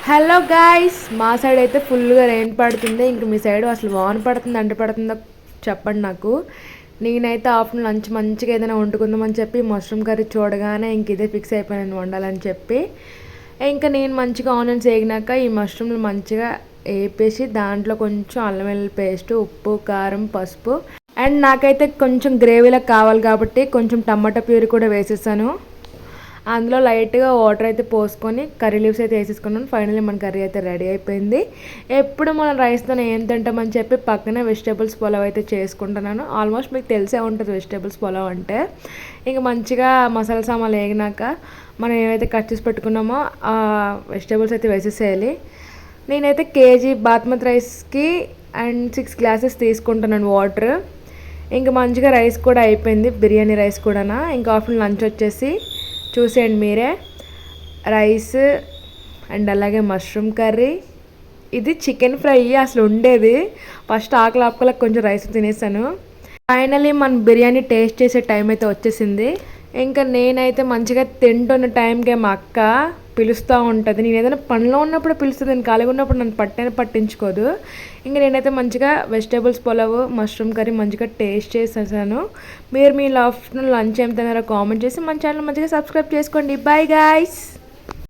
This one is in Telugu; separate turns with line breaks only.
హలో గాయ్స్, మా సైడ్ అయితే ఫుల్గా రెయిన్ పడుతుంది. ఇంక మీ సైడ్ అసలు వాన పడుతుంది అంట పడుతుందో చెప్పండి నాకు. నేనైతే ఆఫ్టర్నూన్ లంచ్ మంచిగా ఏదైనా వండుకుందామని చెప్పి మష్రూమ్ కర్రీ చూడగానే ఇంక ఇదే ఫిక్స్ అయిపోయాను వండాలని చెప్పి. ఇంకా నేను మంచిగా ఆనియన్స్ వేగినాక ఈ మష్రూమ్లు మంచిగా వేపేసి దాంట్లో కొంచెం అల్లం వెల్లుల్లి పేస్ట్, ఉప్పు, కారం, పసుపు అండ్ నాకైతే కొంచెం గ్రేవీలా కావాలి కాబట్టి కొంచెం టమాటా ప్యూరీ కూడా వేసేసాను. అందులో లైట్గా వాటర్ అయితే పోసుకొని కర్రీ లీవ్స్ అయితే వేసేసుకున్నాను. ఫైనల్లీ మన కర్రీ అయితే రెడీ అయిపోయింది. ఎప్పుడు మనం రైస్తో ఏం తింటామని చెప్పి పక్కనే వెజిటేబుల్స్ పులావ్ అయితే చేసుకుంటున్నాను. ఆల్మోస్ట్ మీకు తెలిసే ఉంటుంది వెజిటేబుల్స్ పులావ్ అంటే. ఇంకా మంచిగా మసాలా సామాన్లు వేగినాక మనం ఏవైతే కట్ చేసి పెట్టుకున్నామో ఆ వెజిటేబుల్స్ అయితే వేసేసేయాలి. నేనైతే కేజీ బాస్మతి రైస్కి అండ్ 6 గ్లాసెస్ తీసుకుంటున్నాను వాటర్. ఇంకా మంచిగా రైస్ కూడా అయిపోయింది, బిర్యానీ రైస్ కూడా. ఇంకా ఆఫ్టర్నూన్ లంచ్ వచ్చేసి చూసేయండి మీరే, రైస్ అండ్ అలాగే మష్రూమ్ కర్రీ. ఇది చికెన్ ఫ్రై అసలు ఉండేది. ఫస్ట్ ఆకలికి కొంచెం రైస్ తినేసాను. ఫైనలీ మన బిర్యానీ టేస్ట్ చేసే టైం అయితే వచ్చేసింది. ఇంకా నేనైతే మంచిగా తింటున్న టైంకే మా అక్క పిలుస్తూ ఉంటుంది. నేను ఏదైనా పనిలో ఉన్నప్పుడు పిలుస్తుంది, నేను ఖాళీగా ఉన్నప్పుడు నన్ను పట్టించుకోదు. ఇంకా నేనైతే మంచిగా వెజిటేబుల్స్ పులావ్, మష్రూమ్ కర్రీ మంచిగా టేస్ట్ చేసేసాను. మీరు మీ ఆఫ్టర్నూన్ లంచ్ ఏం తిన్నారో కామెంట్ చేసి మన ఛానల్ మంచిగా సబ్స్క్రైబ్ చేసుకోండి. Bye guys.